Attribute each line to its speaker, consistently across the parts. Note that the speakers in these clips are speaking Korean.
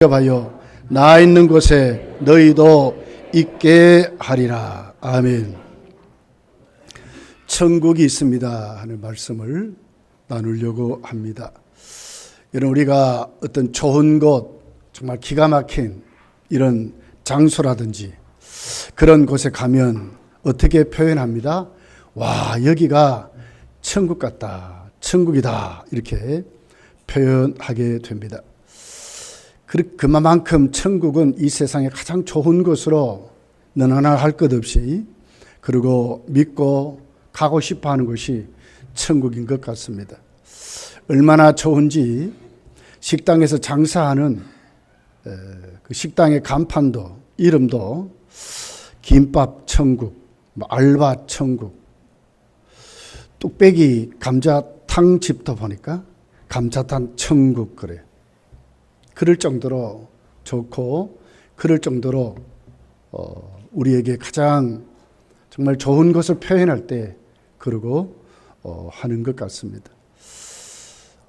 Speaker 1: 영접하여 나 있는 곳에 너희도 있게 하리라. 아멘. 천국이 있습니다 하는 말씀을 나누려고 합니다. 여러분, 우리가 어떤 좋은 곳, 정말 기가 막힌 이런 장소라든지 그런 곳에 가면 어떻게 표현합니다? 와, 여기가 천국 같다, 천국이다, 이렇게 표현하게 됩니다. 그만큼 천국은 이 세상의 가장 좋은 것으로 너나 하나 할 것 없이, 그리고 믿고 가고 싶어 하는 것이 천국인 것 같습니다. 얼마나 좋은지 식당에서 장사하는 그 식당의 간판도, 이름도 김밥 천국, 알바 천국, 뚝배기 감자탕 집도 보니까 감자탕 천국 그래요. 그럴 정도로 좋고, 그럴 정도로 우리에게 가장 정말 좋은 것을 표현할 때 그러고 하는 것 같습니다.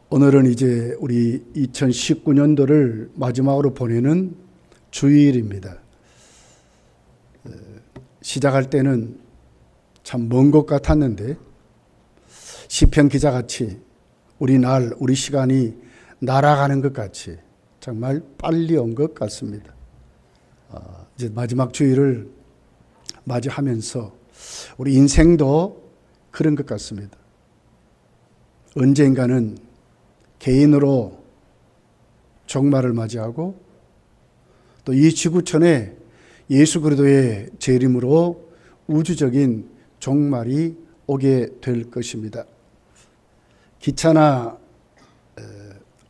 Speaker 1: 오늘은 이제 우리 2019년도를 마지막으로 보내는 주일입니다. 시작할 때는 참 먼 것 같았는데 시편 기자같이 우리 시간이 날아가는 것 같이 정말 빨리 온 것 같습니다. 이제 마지막 주일을 맞이하면서 우리 인생도 그런 것 같습니다. 언젠가는 개인으로 종말을 맞이하고, 또 이 지구촌에 예수 그리스도의 재림으로 우주적인 종말이 오게 될 것입니다. 기차나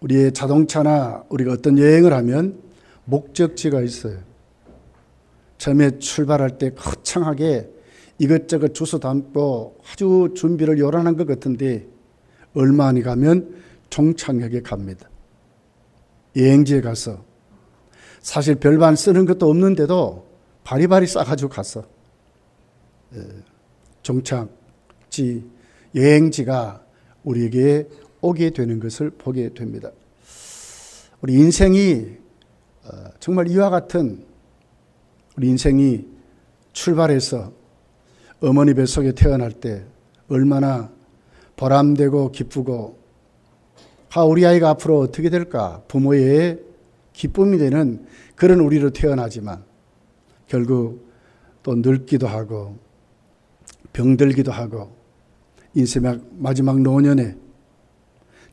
Speaker 1: 우리의 자동차나 우리가 어떤 여행을 하면 목적지가 있어요. 처음에 출발할 때 거창하게 이것저것 주워 담고 아주 준비를 요란한 것 같은데 얼마 안 가면 종착역에 갑니다. 여행지에 가서 사실 별반 쓰는 것도 없는데도 바리바리 싸가지고 가서 종착지, 여행지가 우리에게 오게 되는 것을 보게 됩니다. 우리 인생이 정말 이와 같은, 우리 인생이 출발해서 어머니 뱃속에 태어날 때 얼마나 보람되고 기쁘고, 우리 아이가 앞으로 어떻게 될까, 부모의 기쁨이 되는 그런 우리로 태어나지만 결국 또 늙기도 하고 병들기도 하고, 인생의 마지막 노년에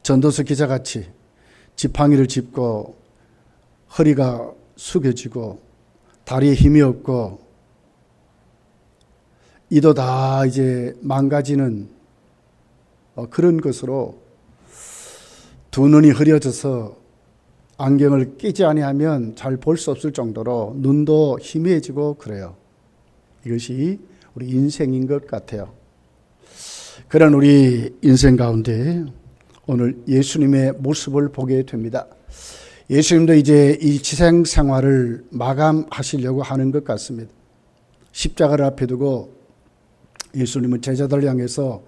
Speaker 1: 전도서 기자같이 지팡이를 짚고 허리가 숙여지고 다리에 힘이 없고 이도 다 이제 망가지는 그런 것으로 두 눈이 흐려져서 안경을 끼지 아니하면 잘 볼 수 없을 정도로 눈도 희미해지고 그래요. 이것이 우리 인생인 것 같아요. 그런 우리 인생 가운데 오늘 예수님의 모습을 보게 됩니다. 예수님도 이제 이 지생 생활을 마감하시려고 하는 것 같습니다. 십자가를 앞에 두고 예수님은 제자들을 향해서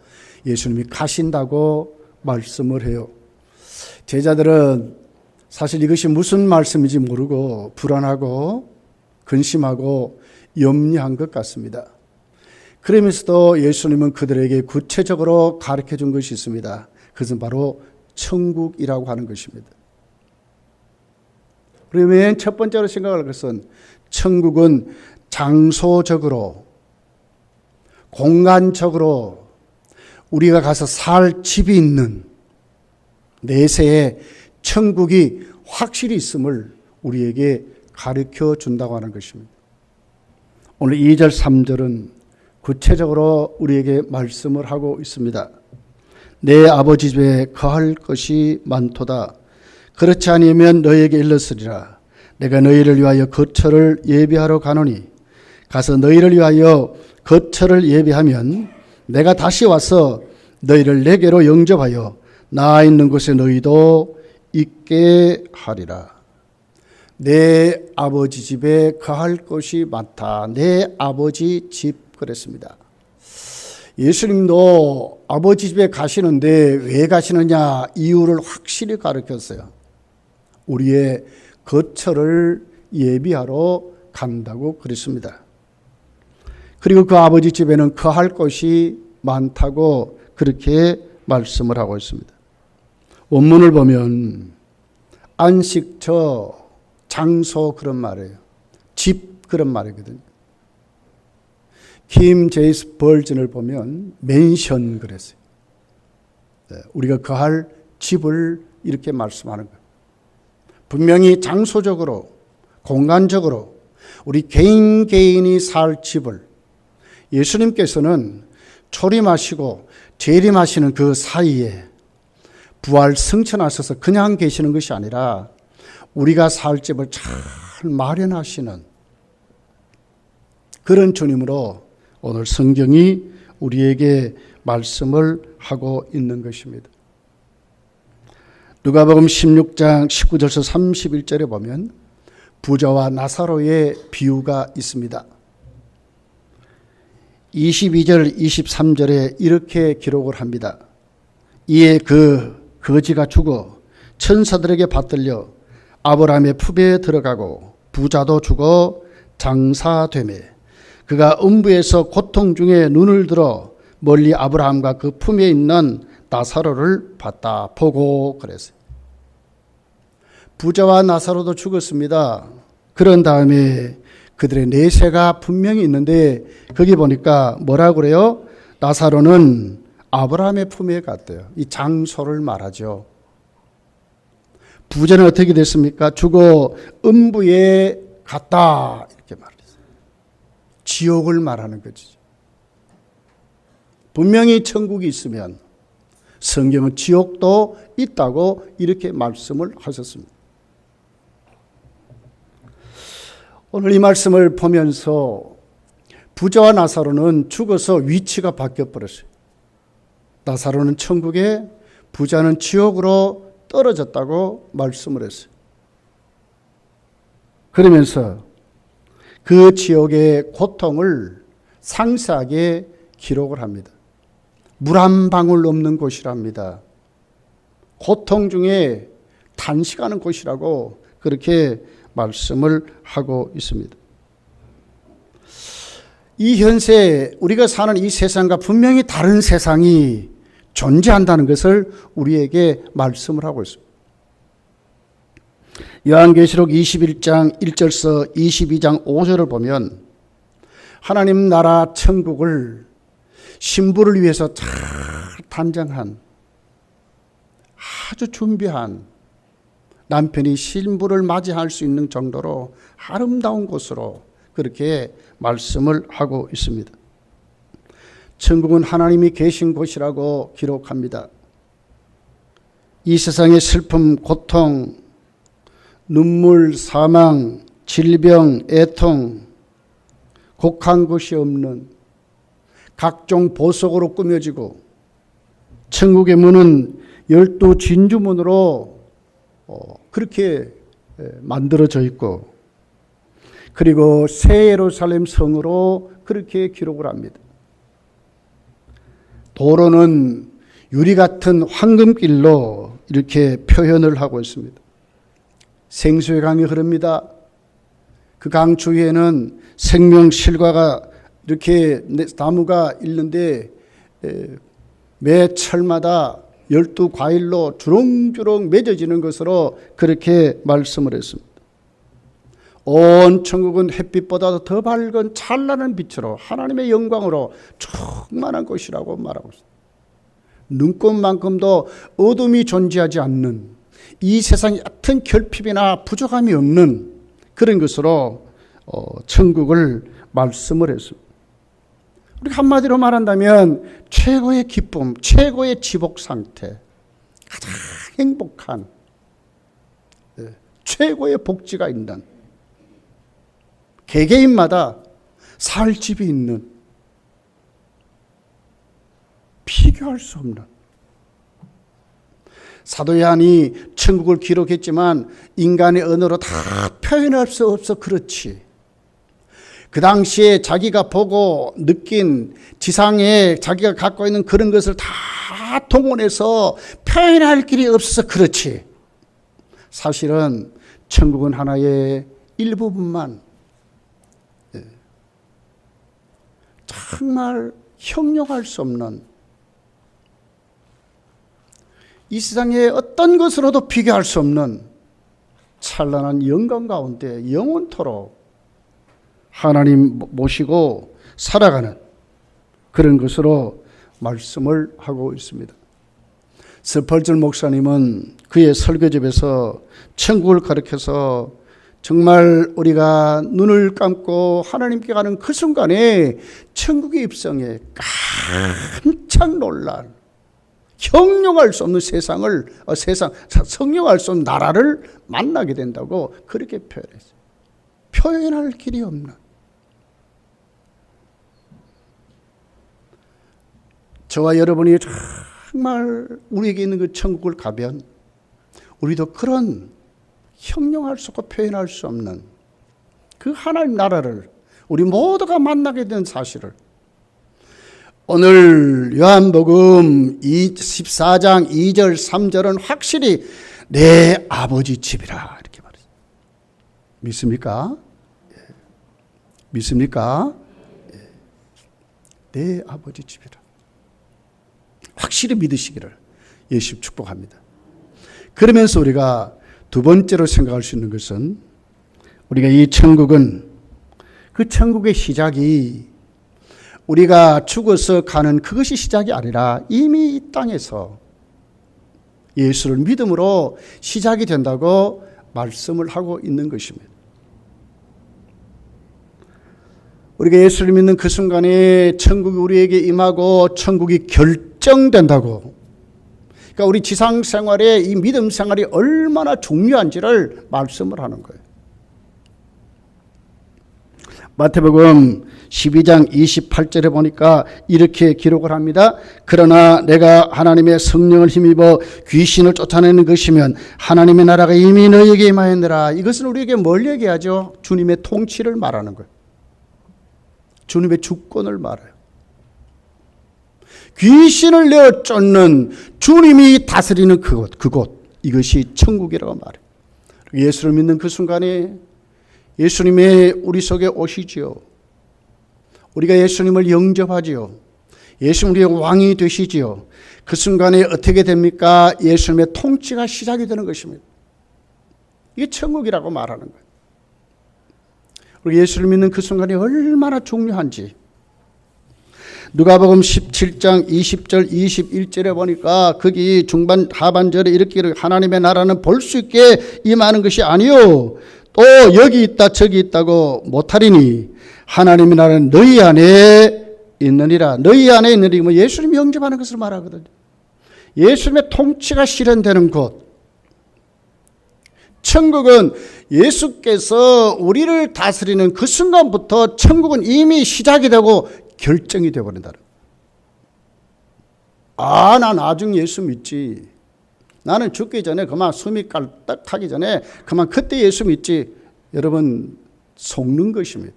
Speaker 1: 예수님이 가신다고 말씀을 해요. 제자들은 사실 이것이 무슨 말씀인지 모르고 불안하고 근심하고 염려한 것 같습니다. 그러면서도 예수님은 그들에게 구체적으로 가르쳐 준 것이 있습니다. 그것은 바로 천국이라고 하는 것입니다. 그러면 첫 번째로 생각할 것은 천국은 장소적으로, 공간적으로 우리가 가서 살 집이 있는 내세에 천국이 확실히 있음을 우리에게 가르쳐 준다고 하는 것입니다. 오늘 2절 3절은 구체적으로 우리에게 말씀을 하고 있습니다. 내 아버지 집에 거할 것이 많도다. 그렇지 아니하면 너희에게 일렀으리라. 내가 너희를 위하여 거처를 예비하러 가노니 가서 너희를 위하여 거처를 예비하면 내가 다시 와서 너희를 내게로 영접하여 나 있는 곳에 너희도 있게 하리라. 내 아버지 집에 거할 것이 많다. 내 아버지 집 그랬습니다. 예수님도 아버지 집에 가시는데 왜 가시느냐 이유를 확실히 가르쳤어요. 우리의 거처를 예비하러 간다고 그랬습니다. 그리고 그 아버지 집에는 거할 곳이 많다고 그렇게 말씀을 하고 있습니다. 원문을 보면 안식처, 장소 그런 말이에요. 집 그런 말이거든요. 킴 제이스 버전을 보면 맨션 그랬어요. 우리가 거할 집을 이렇게 말씀하는 거예요. 분명히 장소적으로, 공간적으로 우리 개인이 살 집을 예수님께서는 초림하시고 재림하시는 그 사이에 부활 승천하셔서 그냥 계시는 것이 아니라 우리가 살 집을 잘 마련하시는 그런 주님으로 오늘 성경이 우리에게 말씀을 하고 있는 것입니다. 누가복음 16장 19절에서 31절에 보면 부자와 나사로의 비유가 있습니다. 22절 23절에 이렇게 기록을 합니다. 이에 그 거지가 죽어 천사들에게 받들려 아브라함의 품에 들어가고 부자도 죽어 장사되매 그가 음부에서 고통 중에 눈을 들어 멀리 아브라함과 그 품에 있는 나사로를 봤다 보고 그랬어요. 부자와 나사로도 죽었습니다. 그런 다음에 그들의 내세가 분명히 있는데 거기 보니까 뭐라고 그래요? 나사로는 아브라함의 품에 갔대요. 이 장소를 말하죠. 부자는 어떻게 됐습니까? 죽어 음부에 갔다 이렇게 말했어요. 지옥을 말하는 거죠. 분명히 천국이 있으면 성경은 지옥도 있다고 이렇게 말씀을 하셨습니다. 오늘 이 말씀을 보면서 부자와 나사로는 죽어서 위치가 바뀌어 버렸어요. 나사로는 천국에, 부자는 지옥으로 떨어졌다고 말씀을 했어요. 그러면서 그 지옥의 고통을 상세하게 기록을 합니다. 물 한 방울 없는 곳이랍니다. 고통 중에 단식하는 곳이라고 그렇게 말씀을 하고 있습니다. 이 현세 우리가 사는 이 세상과 분명히 다른 세상이 존재한다는 것을 우리에게 말씀을 하고 있습니다. 요한계시록 21장 1절서 22장 5절을 보면 하나님 나라 천국을 신부를 위해서 잘 단장한 아주 준비한 남편이 신부를 맞이할 수 있는 정도로 아름다운 곳으로 그렇게 말씀을 하고 있습니다. 천국은 하나님이 계신 곳이라고 기록합니다. 이 세상의 슬픔, 고통, 눈물, 사망, 질병, 애통, 곡한 것이 없는 각종 보석으로 꾸며지고 천국의 문은 12 진주문으로 그렇게 만들어져 있고 그리고 새 예루살렘 성으로 그렇게 기록을 합니다. 도로는 유리 같은 황금길로 이렇게 표현을 하고 있습니다. 생수의 강이 흐릅니다. 그 강 주위에는 생명실과가 이렇게 나무가 있는데 매 철마다 12과일로 주렁주렁 맺어지는 것으로 그렇게 말씀을 했습니다. 온 천국은 햇빛보다도 더 밝은 찬란한 빛으로 하나님의 영광으로 충만한 곳이라고 말하고 있습니다. 눈곱만큼도 어둠이 존재하지 않는 이 세상에 얕은 결핍이나 부족함이 없는 그런 것으로 천국을 말씀을 했습니다. 우리가 한마디로 말한다면 최고의 기쁨, 최고의 지복 상태, 가장 행복한 최고의 복지가 있는 개개인마다 살 집이 있는 비교할 수 없는 사도 요한이 천국을 기록했지만 인간의 언어로 다 표현할 수 없어 그렇지. 그 당시에 자기가 보고 느낀 지상에 자기가 갖고 있는 그런 것을 다 동원해서 표현할 길이 없어서 그렇지. 사실은 천국은 하나의 일부분만, 정말 형용할 수 없는, 이 세상의 어떤 것으로도 비교할 수 없는 찬란한 영광 가운데 영원토록 하나님 모시고 살아가는 그런 것으로 말씀을 하고 있습니다. 스펄전 목사님은 그의 설교집에서 천국을 가리켜서 정말 우리가 눈을 감고 하나님께 가는 그 순간에 천국의 입성에 깜짝 놀란, 형용할 수 없는 성령할 수 없는 나라를 만나게 된다고 그렇게 표현했어요. 표현할 길이 없는. 저와 여러분이 정말 우리에게 있는 그 천국을 가면 우리도 그런 형용할 수 없고 표현할 수 없는 그 하나님 나라를 우리 모두가 만나게 된 사실을 오늘 요한복음 14장 2절 3절은 확실히 내 아버지 집이라 이렇게 말했어요. 믿습니까? 믿습니까? 내 아버지 집이라. 확실히 믿으시기를 예수 축복합니다. 그러면서 우리가 두 번째로 생각할 수 있는 것은 우리가 이 천국은 그 천국의 시작이 우리가 죽어서 가는 그것이 시작이 아니라 이미 이 땅에서 예수를 믿음으로 시작이 된다고 말씀을 하고 있는 것입니다. 우리가 예수를 믿는 그 순간에 천국이 우리에게 임하고 천국이 결정된다고. 그러니까 우리 지상 생활에 이 믿음 생활이 얼마나 중요한지를 말씀을 하는 거예요. 마태복음 12장 28절에 보니까 이렇게 기록을 합니다. 그러나 내가 하나님의 성령을 힘입어 귀신을 쫓아내는 것이면 하나님의 나라가 이미 너희에게 임하였느라. 이것은 우리에게 뭘 얘기하죠? 주님의 통치를 말하는 거예요. 주님의 주권을 말해요. 귀신을 내어 쫓는 주님이 다스리는 그곳, 이것이 천국이라고 말해요. 예수를 믿는 그 순간에 예수님의 우리 속에 오시지요. 우리가 예수님을 영접하지요. 예수님 우리의 왕이 되시지요. 그 순간에 어떻게 됩니까? 예수님의 통치가 시작이 되는 것입니다. 이게 천국이라고 말하는 거예요. 우리 예수를 믿는 그 순간이 얼마나 중요한지. 누가복음 17장 20절 21절에 보니까 거기 중반 하반절에 이렇게 하나님의 나라는 볼 수 있게 임하는 것이 아니요 또 여기 있다 저기 있다고 못하리니 하나님의 나라는 너희 안에 있느니라. 너희 안에 있느니라. 뭐 예수님이 영접하는 것을 말하거든요. 예수님의 통치가 실현되는 곳. 천국은 예수께서 우리를 다스리는 그 순간부터 천국은 이미 시작이 되고 결정이 되어버린다. 나 나중 예수 믿지. 나는 죽기 전에 그만 숨이 깔딱하기 전에 그만 그때 예수 믿지. 여러분 속는 것입니다.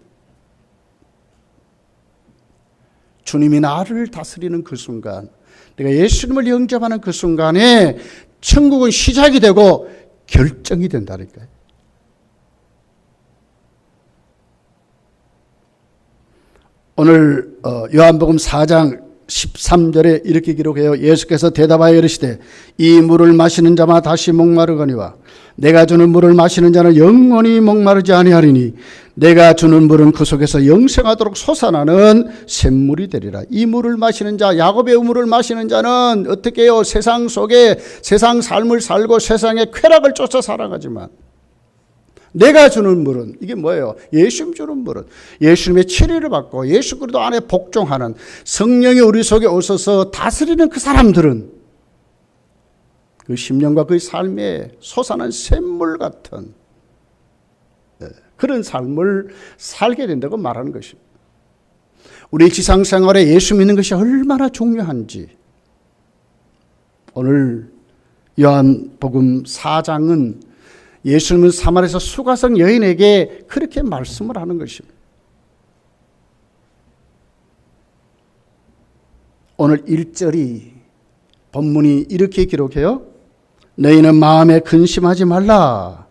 Speaker 1: 주님이 나를 다스리는 그 순간, 내가 예수님을 영접하는 그 순간에 천국은 시작이 되고 결정이 된다니까요. 오늘 요한복음 4장 13절에 이렇게 기록해요. 예수께서 대답하여 이르시되 이 물을 마시는 자마다 다시 목마르거니와 내가 주는 물을 마시는 자는 영원히 목마르지 아니하리니 내가 주는 물은 그 속에서 영생하도록 솟아나는 샘물이 되리라. 이 물을 마시는 자, 야곱의 물을 마시는 자는 어떻게 해요? 세상 속에 세상 삶을 살고 세상의 쾌락을 쫓아 살아가지만 내가 주는 물은 이게 뭐예요? 예수님 주는 물은 예수님의 치료를 받고 예수 그리스도 안에 복종하는 성령이 우리 속에 오셔서 다스리는 그 사람들은 그 심령과 그 삶에 솟아난 샘물 같은 그런 삶을 살게 된다고 말하는 것입니다. 우리 지상생활에 예수 믿는 것이 얼마나 중요한지 오늘 요한복음 4장은 예수님은 사마리아에서 수가성 여인에게 그렇게 말씀을 하는 것입니다. 오늘 1절이 본문이 이렇게 기록해요. 너희는 마음에 근심하지 말라.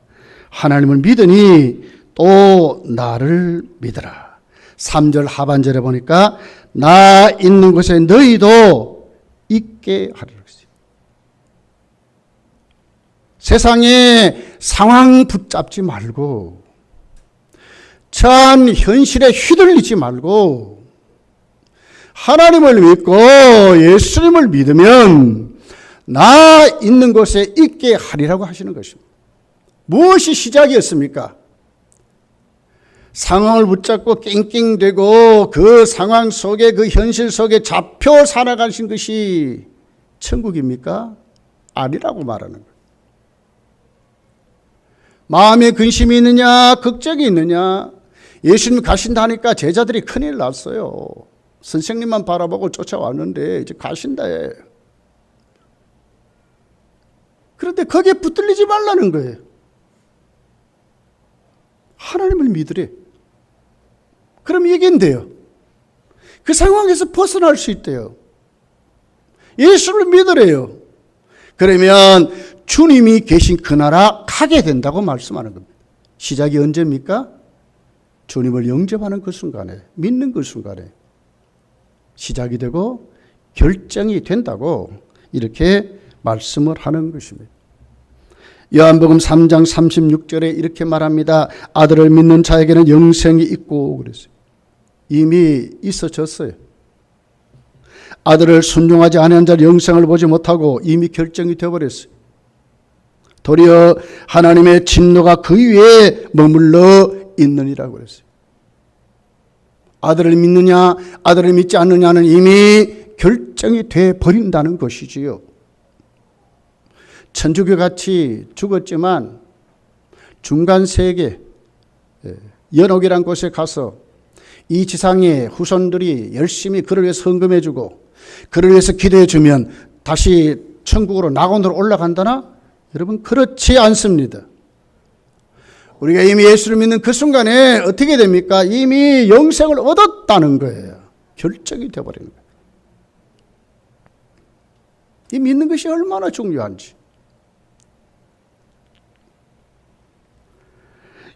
Speaker 1: 하나님을 믿으니 또 나를 믿으라. 3절 하반절에 보니까 나 있는 곳에 너희도 있게 하리라. 세상에 상황 붙잡지 말고 참 현실에 휘둘리지 말고 하나님을 믿고 예수님을 믿으면 나 있는 곳에 있게 하리라고 하시는 것입니다. 무엇이 시작이었습니까? 상황을 붙잡고 낑낑대고 그 상황 속에 그 현실 속에 잡혀 살아가신 것이 천국입니까? 아니라고 말하는 거예요. 마음에 근심이 있느냐, 걱정이 있느냐, 예수님 가신다니까 제자들이 큰일 났어요. 선생님만 바라보고 쫓아왔는데 이제 가신다 해. 그런데 거기에 붙들리지 말라는 거예요. 하나님을 믿으래. 그럼 이긴대요. 그 상황에서 벗어날 수 있대요. 예수를 믿으래요. 그러면 주님이 계신 그 나라 가게 된다고 말씀하는 겁니다. 시작이 언제입니까? 주님을 영접하는 그 순간에, 믿는 그 순간에 시작이 되고 결정이 된다고 이렇게 말씀을 하는 것입니다. 요한복음 3장 36절에 이렇게 말합니다. 아들을 믿는 자에게는 영생이 있고 그랬어요. 이미 있어졌어요. 아들을 순종하지 않은 자는 영생을 보지 못하고 이미 결정이 되어버렸어요. 도리어 하나님의 진노가 그 위에 머물러 있느니라고 그랬어요. 아들을 믿느냐 아들을 믿지 않느냐는 이미 결정이 돼 버린다는 것이지요. 천주교 같이 죽었지만 중간 세계 연옥이란 곳에 가서 이 지상의 후손들이 열심히 그를 위해서 헌금해주고 그를 위해서 기도해주면 다시 천국으로 낙원으로 올라간다나? 여러분 그렇지 않습니다. 우리가 이미 예수를 믿는 그 순간에 어떻게 됩니까? 이미 영생을 얻었다는 거예요. 결정이 되어버리는 거예요. 이 믿는 것이 얼마나 중요한지.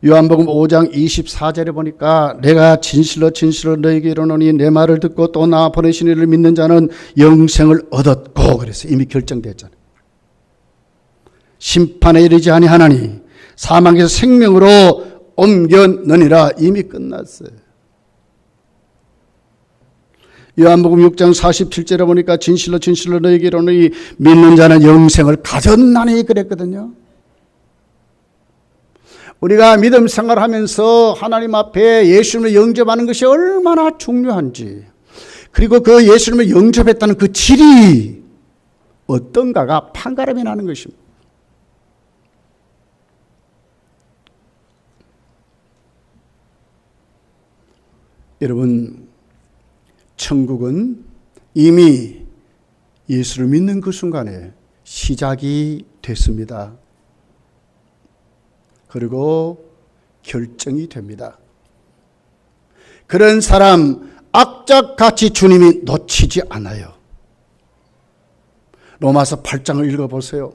Speaker 1: 요한복음 5장 24절에 보니까 내가 진실로 진실로 너희에게 이르노니 내 말을 듣고 또 나 보내신 이를 믿는 자는 영생을 얻었고 그래서 이미 결정됐잖아요. 심판에 이르지 아니하나니 사망에서 생명으로 옮겨느니라. 이미 끝났어요. 요한복음 6장 47절에 보니까 진실로 진실로 너희에게 이르노니 믿는 자는 영생을 가졌나니 그랬거든요. 우리가 믿음 생활하면서 하나님 앞에 예수님을 영접하는 것이 얼마나 중요한지, 그리고 그 예수님을 영접했다는 그 질이 어떤가가 판가름이 나는 것입니다. 여러분, 천국은 이미 예수를 믿는 그 순간에 시작이 됐습니다. 그리고 결정이 됩니다. 그런 사람 악착같이 주님이 놓치지 않아요. 로마서 8장을 읽어보세요.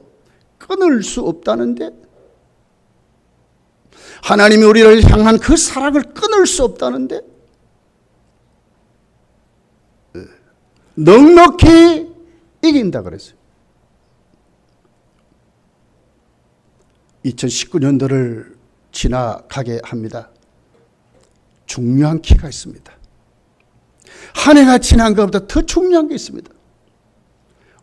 Speaker 1: 끊을 수 없다는데, 하나님이 우리를 향한 그 사랑을 끊을 수 없다는데 넉넉히 이긴다 그랬어요. 2019년도를 지나가게 합니다. 중요한 키가 있습니다. 한 해가 지난 것보다 더 중요한 게 있습니다.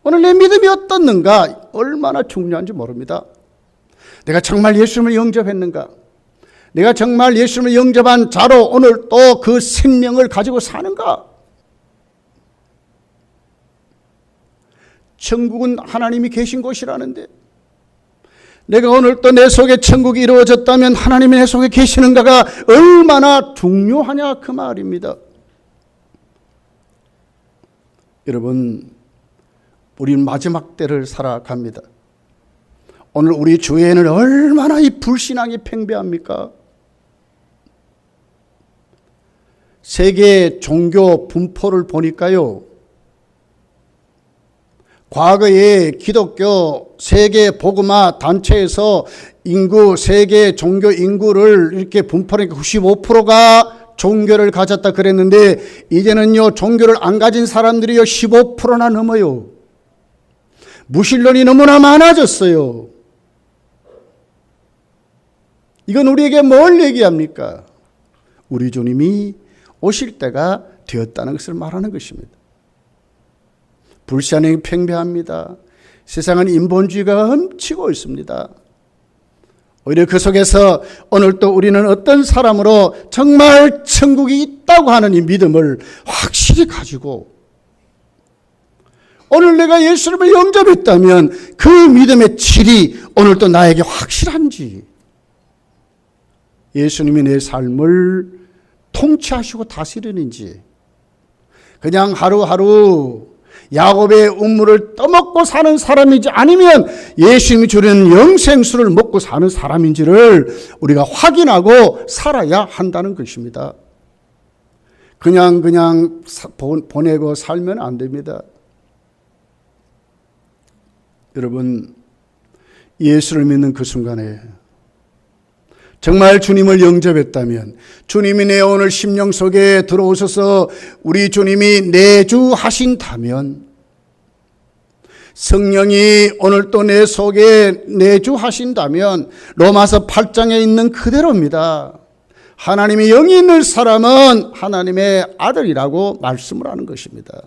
Speaker 1: 오늘 내 믿음이 어떻는가 얼마나 중요한지 모릅니다. 내가 정말 예수님을 영접했는가? 내가 정말 예수님을 영접한 자로 오늘 또 그 생명을 가지고 사는가? 천국은 하나님이 계신 곳이라는데, 내가 오늘 또 내 속에 천국이 이루어졌다면 하나님이 내 속에 계시는가가 얼마나 중요하냐 그 말입니다. 여러분, 우리는 마지막 때를 살아갑니다. 오늘 우리 주위에는 얼마나 이 불신앙이 팽배합니까? 세계 종교 분포를 보니까요, 과거에 기독교 세계 복음화 단체에서 인구, 세계 종교 인구를 이렇게 분포하니까 95%가 종교를 가졌다 그랬는데 이제는요, 종교를 안 가진 사람들이요, 15%나 넘어요. 무신론이 너무나 많아졌어요. 이건 우리에게 뭘 얘기합니까? 우리 주님이 오실 때가 되었다는 것을 말하는 것입니다. 불신앙이 팽배합니다. 세상은 인본주의가 훔치고 있습니다. 오히려 그 속에서 오늘 또 우리는 어떤 사람으로 정말 천국이 있다고 하는 이 믿음을 확실히 가지고 오늘 내가 예수님을 영접했다면 그 믿음의 질이 오늘 또 나에게 확실한지, 예수님이 내 삶을 통치하시고 다스리는지, 그냥 하루하루 야곱의 우물을 떠먹고 사는 사람인지 아니면 예수님이 주는 영생수를 먹고 사는 사람인지를 우리가 확인하고 살아야 한다는 것입니다. 그냥 보내고 살면 안 됩니다. 여러분, 예수를 믿는 그 순간에 정말 주님을 영접했다면, 주님이 내 오늘 심령 속에 들어오셔서 우리 주님이 내주하신다면, 성령이 오늘 또 내 속에 내주하신다면 로마서 8장에 있는 그대로입니다. 하나님의 영이 있는 사람은 하나님의 아들이라고 말씀을 하는 것입니다.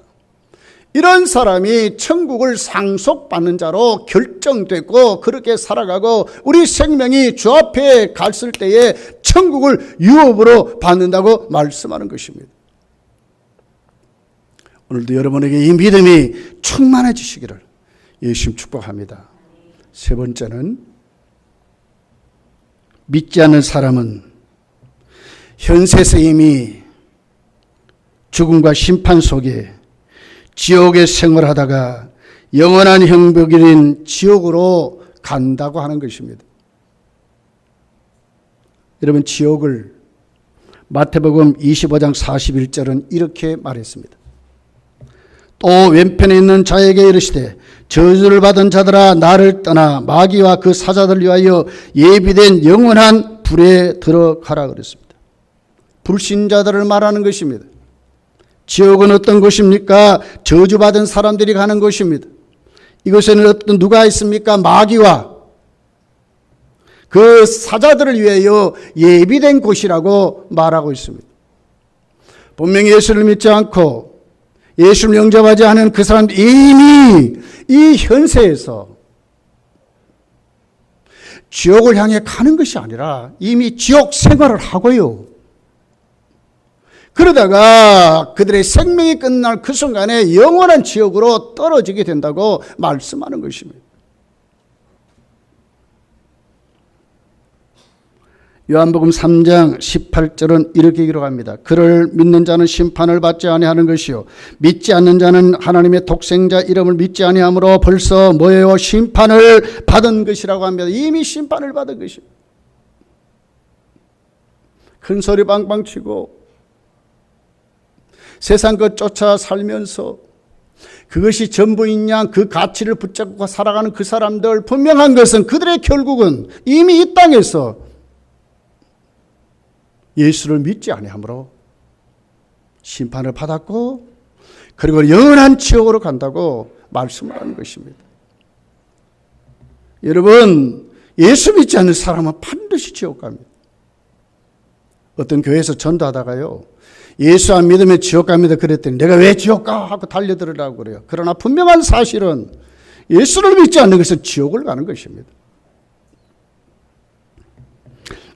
Speaker 1: 이런 사람이 천국을 상속받는 자로 결정되고 그렇게 살아가고 우리 생명이 주 앞에 갔을 때에 천국을 유업으로 받는다고 말씀하는 것입니다. 오늘도 여러분에게 이 믿음이 충만해지시기를 예수님 축복합니다. 세 번째는, 믿지 않는 사람은 현세에서 이미 죽음과 심판 속에 지옥에 생활하다가 영원한 형벌인 지옥으로 간다고 하는 것입니다. 여러분, 지옥을 마태복음 25장 41절은 이렇게 말했습니다. 또 왼편에 있는 자에게 이르시되 저주를 받은 자들아 나를 떠나 마귀와 그 사자들 위하여 예비된 영원한 불에 들어가라 그랬습니다. 불신자들을 말하는 것입니다. 지옥은 어떤 곳입니까? 저주받은 사람들이 가는 곳입니다. 이곳에는 어떤 누가 있습니까? 마귀와 그 사자들을 위하여 예비된 곳이라고 말하고 있습니다. 분명히 예수를 믿지 않고 예수를 영접하지 않은 그 사람들이 이미 이 현세에서 지옥을 향해 가는 것이 아니라 이미 지옥 생활을 하고요. 그러다가 그들의 생명이 끝날 그 순간에 영원한 지옥으로 떨어지게 된다고 말씀하는 것입니다. 요한복음 3장 18절은 이렇게 기록합니다. 그를 믿는 자는 심판을 받지 아니하는 것이요 믿지 않는 자는 하나님의 독생자 이름을 믿지 아니하므로 벌써 뭐예요? 심판을 받은 것이라고 합니다. 이미 심판을 받은 것입니다. 큰 소리 빵빵 치고 세상 것 쫓아 살면서 그것이 전부인 양 그 가치를 붙잡고 살아가는 그 사람들, 분명한 것은 그들의 결국은 이미 이 땅에서 예수를 믿지 아니하므로 심판을 받았고 그리고 영원한 지옥으로 간다고 말씀을 하는 것입니다. 여러분, 예수 믿지 않는 사람은 반드시 지옥 갑니다. 어떤 교회에서 전도하다가요, 예수 안 믿으면 지옥 갑니다 그랬더니 내가 왜 지옥 가? 하고 달려들으라고 그래요. 그러나 분명한 사실은 예수를 믿지 않는 것은 지옥을 가는 것입니다.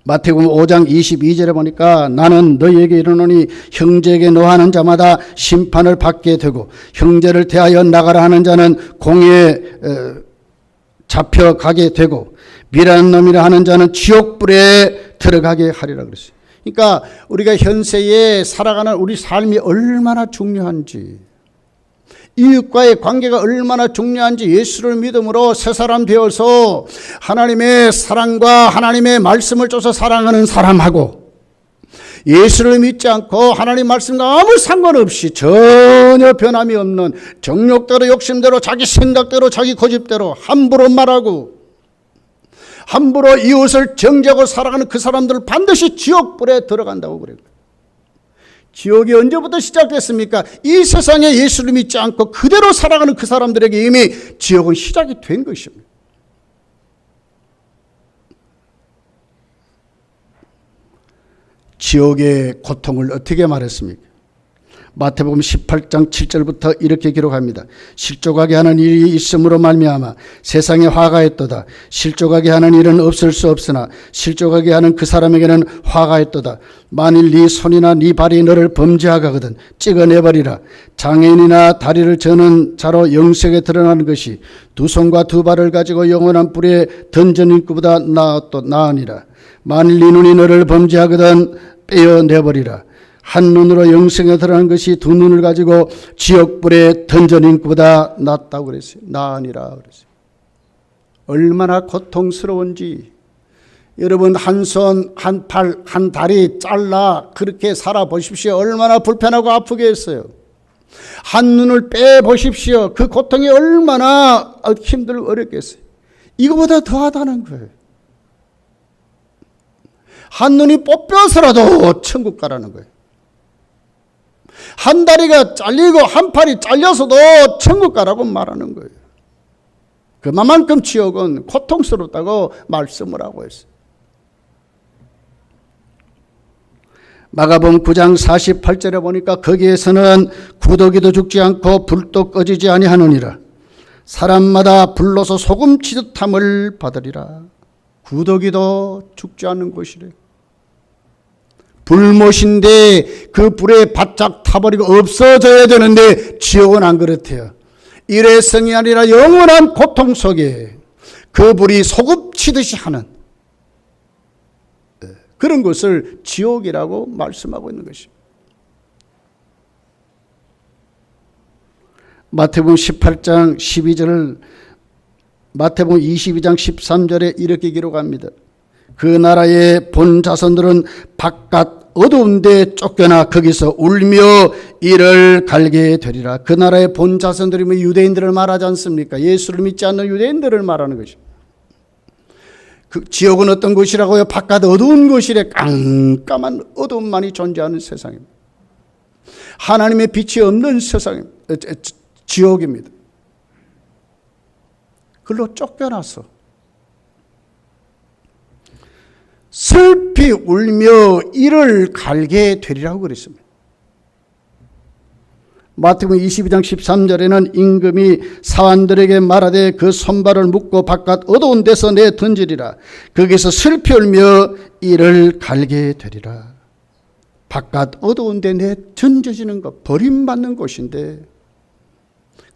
Speaker 1: 마태복음 5장 22절에 보니까 나는 너희에게 이르노니 형제에게 노하는 자마다 심판을 받게 되고 형제를 대하여 나가라 하는 자는 공의에 잡혀가게 되고 미라는 놈이라 하는 자는 지옥불에 들어가게 하리라 그랬어요. 그러니까 우리가 현세에 살아가는 우리 삶이 얼마나 중요한지, 이웃과의 관계가 얼마나 중요한지 예수를 믿음으로 새 사람 되어서 하나님의 사랑과 하나님의 말씀을 쫓아 사랑하는 사람하고 예수를 믿지 않고 하나님 말씀과 아무 상관없이 전혀 변함이 없는 정욕대로 욕심대로 자기 생각대로 자기 고집대로 함부로 말하고 함부로 이웃을 정죄하고 살아가는 그 사람들 반드시 지옥불에 들어간다고 그래요. 지옥이 언제부터 시작됐습니까? 이 세상에 예수를 믿지 않고 그대로 살아가는 그 사람들에게 이미 지옥은 시작이 된 것입니다. 지옥의 고통을 어떻게 말했습니까? 마태복음 18장 7절부터 이렇게 기록합니다. 실족하게 하는 일이 있음으로 말미암아 세상에 화가 있도다. 실족하게 하는 일은 없을 수 없으나 실족하게 하는 그 사람에게는 화가 있도다. 만일 네 손이나 네 발이 너를 범죄하거든 찍어내버리라. 장애인이나 다리를 저는 자로 영sek에 드러나는 것이 두 손과 두 발을 가지고 영원한 불에 던져는 것보다 나으니라. 만일 네 눈이 너를 범죄하거든 빼어내버리라. 한 눈으로 영생에 들어가는 것이 두 눈을 가지고 지옥불에 던져낸 것보다 낫다고 그랬어요. 나으니라 그랬어요. 얼마나 고통스러운지. 여러분 한 손, 한 팔, 한 다리 잘라 그렇게 살아보십시오. 얼마나 불편하고 아프게 했어요. 한 눈을 빼보십시오. 그 고통이 얼마나 힘들고 어렵겠어요. 이거보다 더하다는 거예요. 한 눈이 뽑혀서라도 천국 가라는 거예요. 한 다리가 잘리고 한 팔이 잘려서도 천국 가라고 말하는 거예요. 그만큼 지옥은 고통스럽다고 말씀을 하고 있어요. 마가복음 9장 48절에 보니까 거기에서는 구더기도 죽지 않고 불도 꺼지지 아니하느니라. 사람마다 불로서 소금 치듯함을 받으리라. 구더기도 죽지 않는 곳이래. 불못인데 그 불에 바짝 타버리고 없어져야 되는데 지옥은 안 그렇대요. 일회성이 아니라 영원한 고통 속에 그 불이 소금치듯이 하는 그런 것을 지옥이라고 말씀하고 있는 것입니다. 마태복음 18장 12절을 마태복음 22장 13절에 이렇게 기록합니다. 그 나라의 본 자손들은 바깥 어두운 데 쫓겨나 거기서 울며 이를 갈게 되리라. 그 나라의 본 자손들이면 유대인들을 말하지 않습니까? 예수를 믿지 않는 유대인들을 말하는 것입니다. 그 지옥은 어떤 곳이라고요? 바깥 어두운 곳이래. 깜깜한 어둠만이 존재하는 세상입니다. 하나님의 빛이 없는 세상입니다. 지옥입니다. 그걸로 쫓겨나서 슬피 울며 이를 갈게 되리라고 그랬습니다. 마태복음 22장 13절에는 임금이 사환들에게 말하되 그 손발을 묶고 바깥 어두운 데서 내 던지리라. 거기서 슬피 울며 이를 갈게 되리라. 바깥 어두운 데 내 던져지는 것, 버림받는 곳인데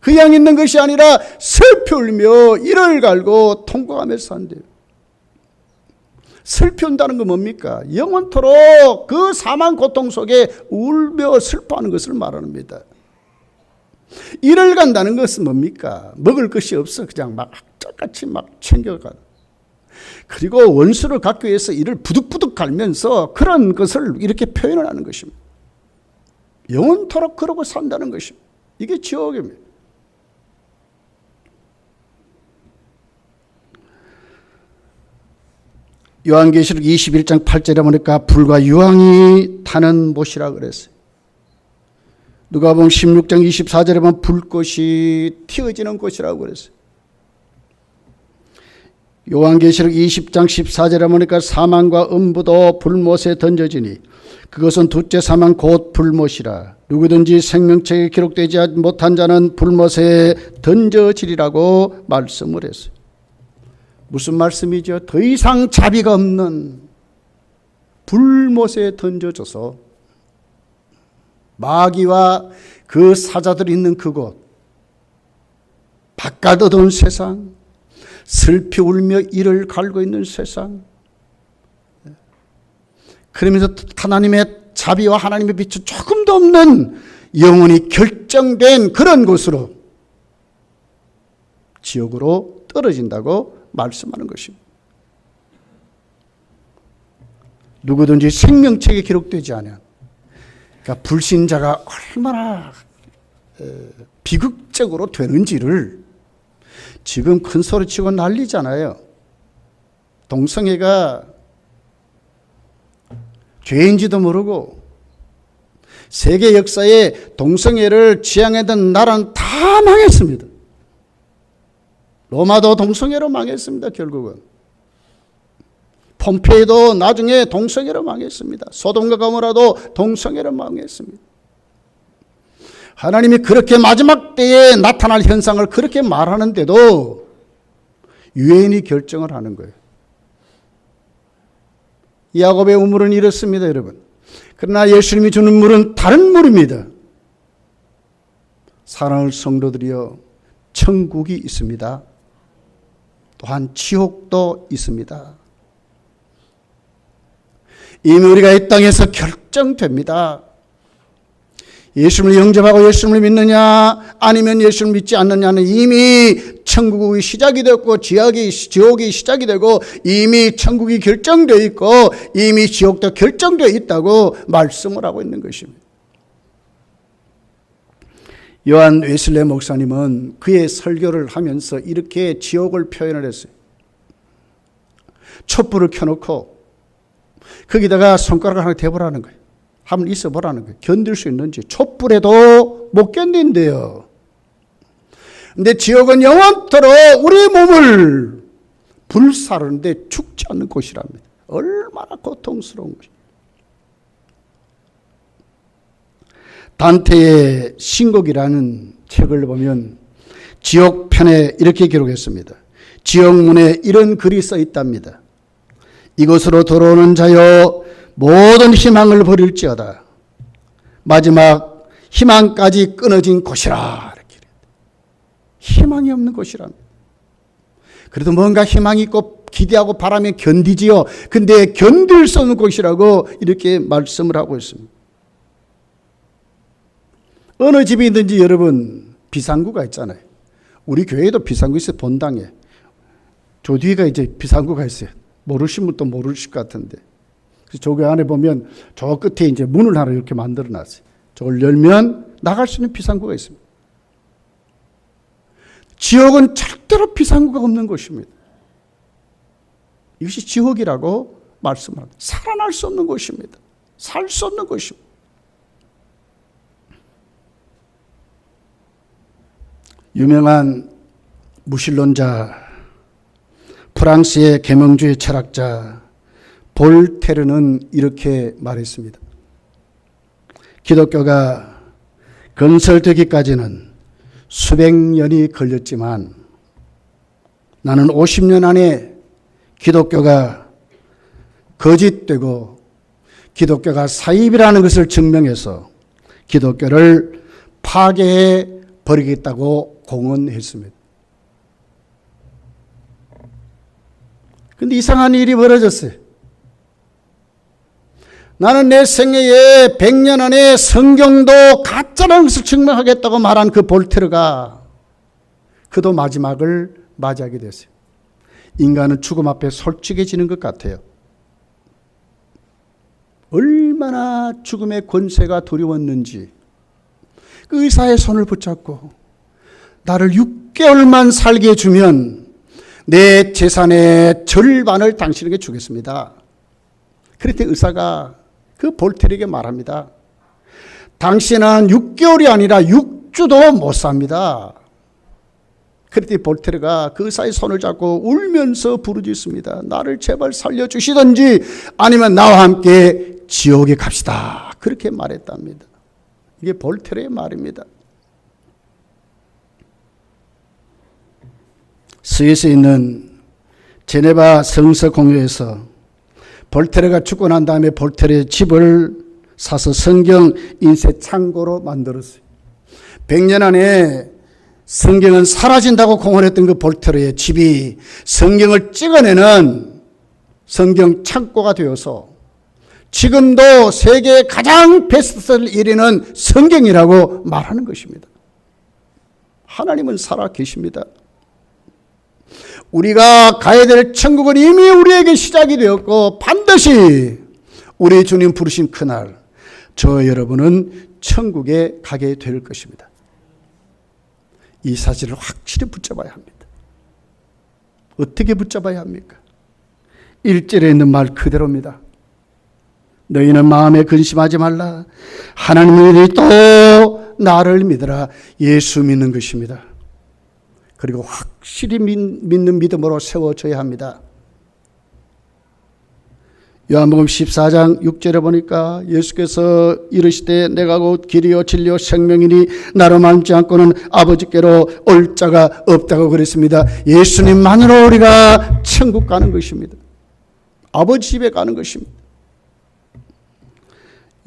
Speaker 1: 그냥 있는 것이 아니라 슬피 울며 이를 갈고 통곡하면서 산대요. 슬피 운다는 건 뭡니까? 영원토록 그 사망 고통 속에 울며 슬퍼하는 것을 말합니다. 이를 간다는 것은 뭡니까? 먹을 것이 없어 그냥 막 악착같이 막 챙겨가. 그리고 원수를 갖기 위해서 이를 부득부득 갈면서 그런 것을 이렇게 표현을 하는 것입니다. 영원토록 그러고 산다는 것입니다. 이게 지옥입니다. 요한계시록 21장 8절에 보니까 불과 유황이 타는 못이라 그랬어요. 누가복음 16장 24절에 보면 불꽃이 튀어지는 곳이라고 그랬어요. 요한계시록 20장 14절에 보니까 사망과 음부도 불못에 던져지니 그것은 둘째 사망 곧 불못이라. 누구든지 생명책에 기록되지 못한 자는 불못에 던져지리라고 말씀을 했어요. 무슨 말씀이죠? 더 이상 자비가 없는 불못에 던져져서 마귀와 그 사자들이 있는 그곳, 바깥 어두운 세상, 슬피 울며 이를 갈고 있는 세상, 그러면서 하나님의 자비와 하나님의 빛이 조금도 없는 영원히 결정된 그런 곳으로 지옥으로 떨어진다고 말씀하는 것입니다. 누구든지 생명책에 기록되지 않은, 그러니까 불신자가 얼마나 비극적으로 되는지를 지금 큰 소리치고 난리잖아요. 동성애가 죄인지도 모르고 세계 역사에 동성애를 지향했던 나라는 다 망했습니다. 로마도 동성애로 망했습니다. 결국은 폼페이도 나중에 동성애로 망했습니다. 소돔과 고모라도 동성애로 망했습니다. 하나님이 그렇게 마지막 때에 나타날 현상을 그렇게 말하는데도 유엔이 결정을 하는 거예요. 야곱의 우물은 이렇습니다, 여러분. 그러나 예수님이 주는 물은 다른 물입니다. 사랑하는 성도들이여, 천국이 있습니다. 또한 지옥도 있습니다. 이미 우리가 이 땅에서 결정됩니다. 예수님을 영접하고 예수님을 믿느냐 아니면 예수님을 믿지 않느냐는 이미 천국이 시작이 되었고 지옥이 시작이 되고 이미 천국이 결정되어 있고 이미 지옥도 결정되어 있다고 말씀을 하고 있는 것입니다. 요한 웨슬레 목사님은 그의 설교를 하면서 이렇게 지옥을 표현을 했어요. 촛불을 켜놓고 거기다가 손가락을 하나 대보라는 거예요. 한번 있어보라는 거예요. 견딜 수 있는지. 촛불에도 못 견딘대요. 근데 지옥은 영원토록 우리 몸을 불사르는데 죽지 않는 곳이랍니다. 얼마나 고통스러운 것입니다. 단테의 신곡이라는 책을 보면 지옥편에 이렇게 기록했습니다. 지옥문에 이런 글이 써 있답니다. 이곳으로 들어오는 자여 모든 희망을 버릴지어다. 마지막 희망까지 끊어진 곳이라. 이렇게. 희망이 없는 곳이랍니다. 그래도 뭔가 희망이 있고 기대하고 바라면 견디지요. 근데 견딜 수 없는 곳이라고 이렇게 말씀을 하고 있습니다. 어느 집이든지 여러분 비상구가 있잖아요. 우리 교회도 비상구 있어요. 본당에. 저 뒤가 이제 비상구가 있어요. 모르신 분도 모르실 것 같은데. 그래서 저 교회 안에 보면 저 끝에 이제 문을 하나 이렇게 만들어 놨어요. 저걸 열면 나갈 수 있는 비상구가 있습니다. 지옥은 절대로 비상구가 없는 곳입니다. 이것이 지옥이라고 말씀합니다. 살아날 수 없는 곳입니다. 살 수 없는 곳입니다. 유명한 무신론자, 프랑스의 계몽주의 철학자 볼테르는 이렇게 말했습니다. 기독교가 건설되기까지는 수백 년이 걸렸지만 나는 50년 안에 기독교가 거짓되고 기독교가 사입이라는 것을 증명해서 기독교를 파괴해 버리겠다고 공언했습니다. 근데 이상한 일이 벌어졌어요. 나는 내 생애에 100년 안에 성경도 가짜라는 것을 증명하겠다고 말한 그 볼테르가 그도 마지막을 맞이하게 됐어요. 인간은 죽음 앞에 솔직해지는 것 같아요. 얼마나 죽음의 권세가 두려웠는지 그 의사의 손을 붙잡고 나를 6개월만 살게 해주면 내 재산의 절반을 당신에게 주겠습니다. 그랬더니 의사가 그 볼테르에게 말합니다. 당신은 6개월이 아니라 6주도 못 삽니다. 그랬더니 볼테르가 그 의사의 손을 잡고 울면서 부르짖습니다. 나를 제발 살려주시든지 아니면 나와 함께 지옥에 갑시다. 그렇게 말했답니다. 이게 볼테르의 말입니다. 스위스에 있는 제네바 성서 공회에서 볼테르가 죽고 난 다음에 볼테르의 집을 사서 성경 인쇄 창고로 만들었어요. 100년 안에 성경은 사라진다고 공언했던 그 볼테르의 집이 성경을 찍어내는 성경 창고가 되어서 지금도 세계 가장 베스트셀러 1위는 성경이라고 말하는 것입니다. 하나님은 살아 계십니다. 우리가 가야 될 천국은 이미 우리에게 시작이 되었고 반드시 우리 주님 부르신 그날 저 여러분은 천국에 가게 될 것입니다. 이 사실을 확실히 붙잡아야 합니다. 어떻게 붙잡아야 합니까? 1절에 있는 말 그대로입니다. 너희는 마음에 근심하지 말라. 하나님이 또 나를 믿으라. 예수 믿는 것입니다. 그리고 확실히 믿는 믿음으로 세워져야 합니다. 요한복음 14장 6절에 보니까 예수께서 이르시되 내가 곧 길이요 진리요 생명이니 나로 말지 않고는 아버지께로 올 자가 없다고 그랬습니다. 예수님만으로 우리가 천국 가는 것입니다. 아버지 집에 가는 것입니다.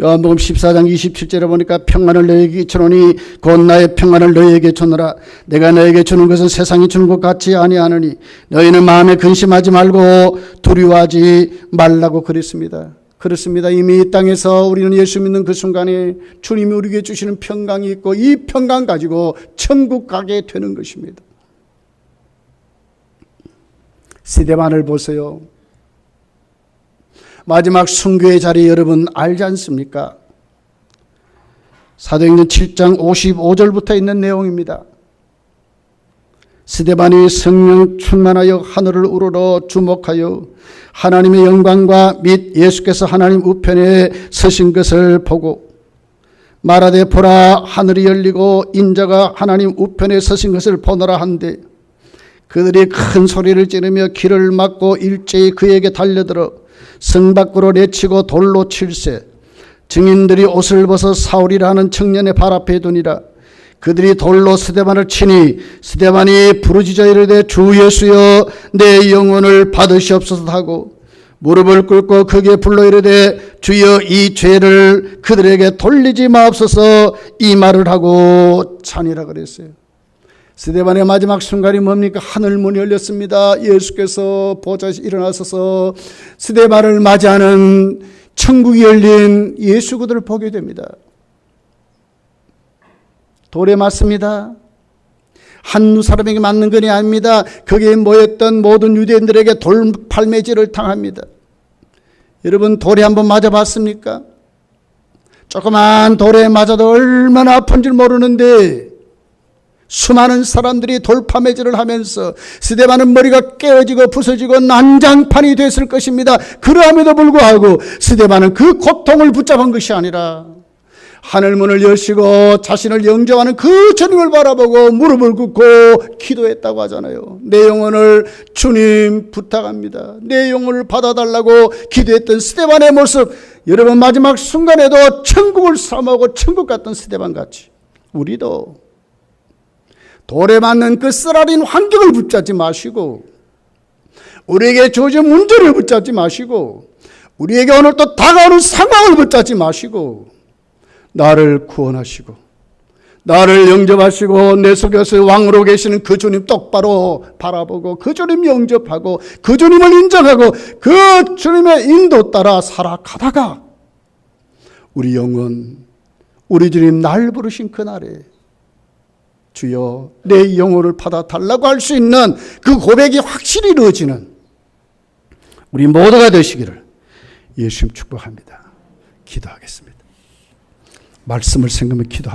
Speaker 1: 요한복음 14장 27절에 보니까 평안을 너희에게 주노니 곧 나의 평안을 너희에게 주노라. 내가 너희에게 주는 것은 세상이 주는 것 같지 아니하느니 너희는 마음에 근심하지 말고 두려워하지 말라고 그랬습니다. 그렇습니다. 이미 이 땅에서 우리는 예수 믿는 그 순간에 주님이 우리에게 주시는 평강이 있고 이 평강 가지고 천국 가게 되는 것입니다. 스데반을 보세요. 마지막 순교의 자리 여러분 알지 않습니까? 사도행전 7장 55절부터 있는 내용입니다. 스데반이 성령 충만하여 하늘을 우러러 주목하여 하나님의 영광과 및 예수께서 하나님 우편에 서신 것을 보고 말하되 보라 하늘이 열리고 인자가 하나님 우편에 서신 것을 보노라 한데 그들이 큰 소리를 지르며 길을 막고 일제히 그에게 달려들어 성 밖으로 내치고 돌로 칠세. 증인들이 옷을 벗어 사울이라 하는 청년의 발 앞에 두니라. 그들이 돌로 스데반을 치니 스데반이 부르짖어 이르되 주 예수여 내 영혼을 받으시옵소서 하고 무릎을 꿇고 크게 불러 이르되 주여 이 죄를 그들에게 돌리지 마옵소서 이 말을 하고 자니라 그랬어요. 스데반의 마지막 순간이 뭡니까? 하늘 문이 열렸습니다. 예수께서 보좌에서 일어나셔서 스데반을 맞이하는 천국이 열린 예수 그들을 보게 됩니다. 돌에 맞습니다. 한 사람에게 맞는 것이 아닙니다. 거기에 모였던 모든 유대인들에게 돌 팔매질을 당합니다. 여러분 돌에 한번 맞아봤습니까? 조그만 돌에 맞아도 얼마나 아픈 줄 모르는데 수많은 사람들이 돌파매질을 하면서 스데반은 머리가 깨어지고 부서지고 난장판이 됐을 것입니다. 그러함에도 불구하고 스데반은 그 고통을 붙잡은 것이 아니라 하늘문을 여시고 자신을 영접하는 그 주님을 바라보고 무릎을 꿇고 기도했다고 하잖아요. 내 영혼을 주님 부탁합니다. 내 영혼을 받아달라고 기도했던 스데반의 모습, 여러분 마지막 순간에도 천국을 사모하고 천국 갔던 스데반같이 우리도 돌에 맞는 그 쓰라린 환경을 붙잡지 마시고 우리에게 주어진 문제를 붙잡지 마시고 우리에게 오늘 또 다가오는 상황을 붙잡지 마시고 나를 구원하시고 나를 영접하시고 내 속에서 왕으로 계시는 그 주님 똑바로 바라보고 그 주님 영접하고 그 주님을 인정하고 그 주님의 인도 따라 살아가다가 우리 영혼 우리 주님 날 부르신 그날에 주여 내 영혼을 받아달라고 할 수 있는 그 고백이 확실히 이루어지는 우리 모두가 되시기를 예수님 축복합니다. 기도하겠습니다. 말씀을 생각하며 기도합니다.